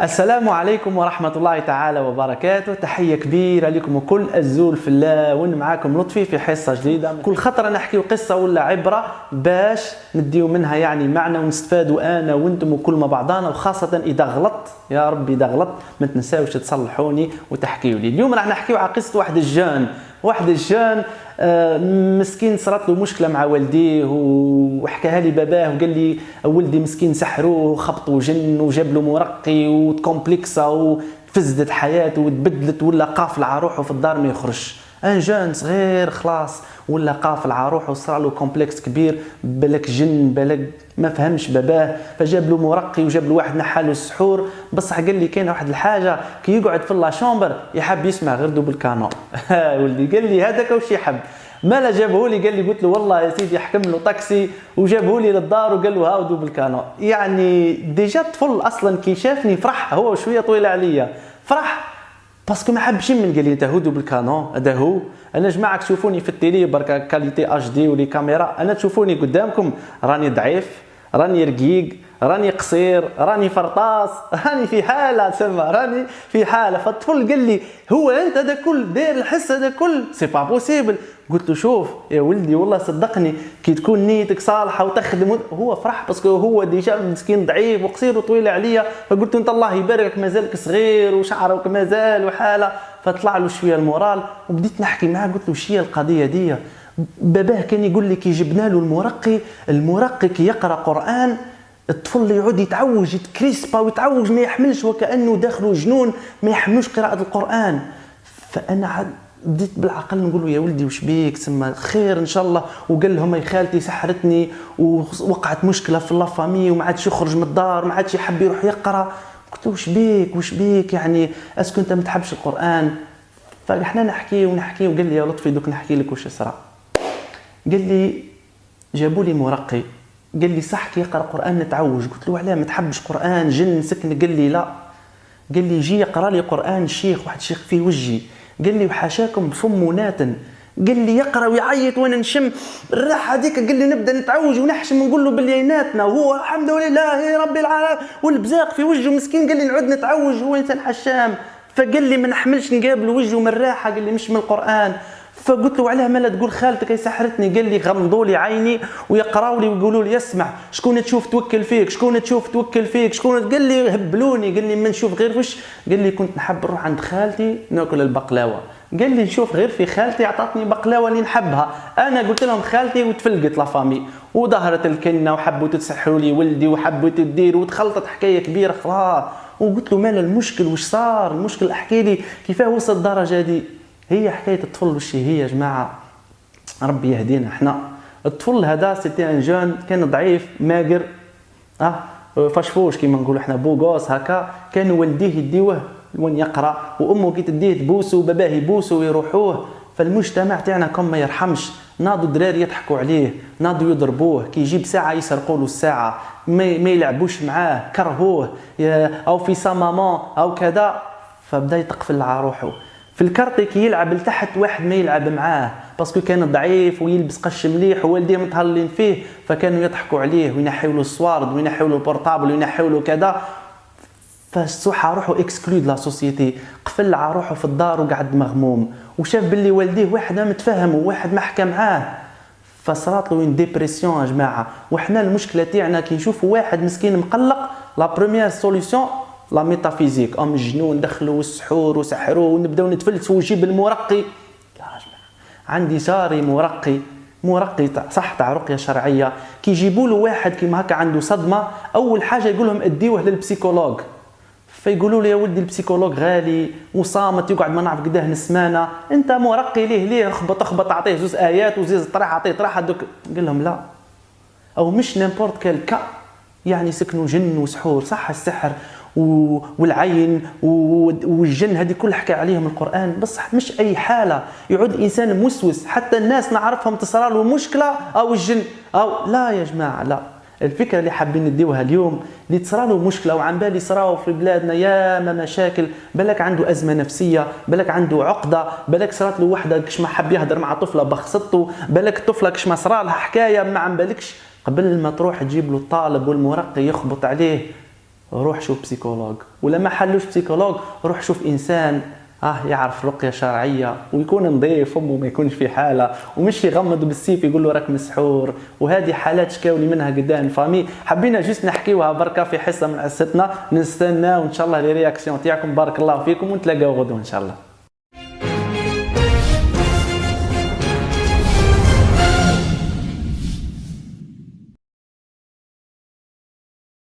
السلام عليكم ورحمة الله تعالى وبركاته. تحية كبيرة لكم وكل الزول في الله، وين معاكم لطفي في حصة جديدة. كل خطرة نحكيو قصة ولا عبرة باش نديو منها يعني معنى ونستفادوا أنا وانتم وكل ما بعضنا، وخاصة إذا غلطت يا ربي إذا غلطت ما تنساوش تصلحوني وتحكيوا لي. اليوم راح نحكيو على قصة واحد الجان مسكين صارت له مشكله مع والديه وحكاها لي باباه وقال لي ولدي مسكين سحروه وخبطوا جن وجاب له مرقي وتكومبلكسه وفزدت حياته وتبدلت ولا قافل على روحه في الدار ما يخرجش. ان جان صغير خلاص ولا قافل على روحه وصار له كومبلكس كبير، بالك جن بالك ما فهمش باباه، فجاب له مرقي وجاب له واحد نحاله السحور. بصح قال لي كاين واحد الحاجه كي يقعد في اللاشومبر يحب يسمع غير دوبل كانون. ولدي قال لي هذاك واش يحب، مالا جابه لي قال لي قلت له والله يا سيدي حكم له طاكسي وجابه لي للدار وقال له هاو دوبل كانون. يعني ديجا الطفل اصلا كي شافني فرح، هو شويه طويل عليا فرح باسكو ما حبش من قال لي انت هو دوبل كانون هذا هو. انا جماعه تشوفوني في التيلي بركا كاليتي اتش دي ولي كاميرا، انا تشوفوني قدامكم راني ضعيف راني رقيق راني قصير راني فرطاس راني في حاله تسمى راني في حاله. فالطفل قال لي هو انت هذا كل داير الحس هذا كل سي با بوسيبل. قلت له شوف يا ولدي والله صدقني كي تكون نيتك صالحه وتخدم. هو فرح باسكو هو ديجا مسكين ضعيف وقصير وطويل عليا، فقلت له انت الله يبارك مازالك صغير وشعرك مازال وحاله. فطلع له شويه المورال وبديت نحكي معاه قلت له شي القضيه دي. باباه كان يقول لي كي جبنا له المرقي كي يقرا قران الطفل يعود يتعوج يتكريسبا ويتعوج ما يحملش وكانه داخله جنون ما يحملوش قراءه القران. فانا بديت بالعقل نقول له يا ولدي وش بيك سما خير ان شاء الله. وقال لهم خالتي سحرتني ووقعت مشكله في لافامي وما عادش يخرج من الدار ما عادش يحب يروح يقرا. قلت له وش بيك يعني اسكو انت ما تحبش القران؟ فاحنا نحكي وقال لي يا لطفي دوك نحكي لك وش صرا. قال لي جابوا لي مرقي قال لي صح كي يقرا قران نتعوج. قلت له علاه ما تحبش قران جن سكن؟ قال لي لا. قال لي يجي يقرا لي قران واحد شيخ في وجهي قال لي وحاشاكم فمه ناتن. قال لي يقرا ويعيط وانا نشم الراحه هذيك. قال لي نبدا نتعوج ونحشم ونقول له باللي ناتنا وهو الحمد لله رب العالمين والبزاق في وجهه مسكين. قال لي نعود نتعوج هو انسان حشام. فقال لي ما نحملش نقابل وجهه من الراحه. قال لي مش من القران. فقلت له علاه مالا تقول خالتك هي سحرتني؟ قال لي غمضوا لي عيني ويقراوا لي ويقولوا لي اسمع شكون تشوف توكل فيك شكون. قال لي هبلوني قال لي ما نشوف غير وش. قال لي كنت نحب نروح عند خالتي ناكل البقلاوه. قال لي نشوف غير في خالتي عطاتني بقلاوه اللي نحبها. انا قلت لهم خالتي وتفلقت لافامي وظهرت الكنه وحبوا تسحروا لي ولدي وحبوا تدير وتخلطت حكايه كبيره خلاص. وقلت له مال المشكل وش صار المشكل احكي لي كيفاه وصل الدرجه دي. هي حكايه الطفل وش هي يا جماعه ربي يهدينا احنا. الطفل هذا سيتي ان جون كان ضعيف ماقر فشفوش كيما نقولوا احنا بوغوس هكا. كانوا والديه يديوه وين يقرا وامه كي تديه تبوسه وباباه يبوسه ويروحوه. فالمجتمع تاعنا كم ما يرحمش، ناضوا دراري يضحكوا عليه ناضوا يضربوه كي يجيب ساعه يسرقوا له الساعه ما يلعبوش معاه كرهوه او في سا مامان او كذا. فبدا يتقفل على روحه في الكارتي كي يلعب لتحت واحد ما يلعب معاه باسكو كان ضعيف ويلبس قش مليح ووالديه متهلين فيه. فكانوا يضحكوا عليه وينحيوا له الصوارد وينحيوا له البورطابل وينحيوا له كذا. فالصح روحه اكسكلود لا سوسيتي قفل على روحه في الدار وقعد مغموم وشاف باللي والديه واحد ما متفاهم وواحد ما حكى معاه. فصارت له ديبرسيون يا جماعه. وحنا المشكله تاعنا كي نشوفوا واحد مسكين مقلق لا بروميير سوليوشن لا ميتافيزيك جنون دخلوا السحور وسحروه ونبداو نتفلسفوا ونجيب المرقي. لا يا جماعه عندي جاري مرقي صح تاع رقيه شرعيه. كي يجيبوا له واحد كيما هكا عنده صدمه اول حاجه يقول لهم اديوه للبسيكولوج. فيقولوا له يا ولدي البسيكولوج غالي وصامت يقعد ما نعرف قداه نسمانه انت مرقي ليه اخبط اعطيه زوز ايات وزيز طرح اعطيه طرح دوك. قال لهم لا او مش نيمبورت كال كا يعني سكنوا جن وسحور صح السحر والعين والجن هذه كل حكى عليهم القرآن بصح مش أي حالة يعود إنسان موسوس حتى الناس نعرفهم تصرى له مشكلة أو الجن أو لا يا جماعة لا. الفكرة اللي حابين نديوها اليوم اللي تصرى له مشكلة وعن بالي صراو في بلادنا ياما مشاكل بالك عنده أزمة نفسية بالك عنده عقدة بالك صرات له وحدة كش ما حب يهدر مع طفلة بخصته بالك طفلة كش ما صرا لها حكاية ما عن بالكش قبل ما تروح تجيب له الطالب والمرقي يخبط عليه روح شوف بسيكولوج، ولا ما حلوش بسيكولوج روح شوف انسان يعرف رقيه شرعيه ويكون نظيف امه ما يكونش في حاله، ومش يغمض بالسيف يقول له راك مسحور. وهذه حالات شكاو لي منها قدام فامي، حبينا جست نحكيوها بركه في حصه من حصتنا. نستنى وان شاء الله لي رياكسيون تاعكم. بارك الله فيكم ونتلاقاو غدوه ان شاء الله.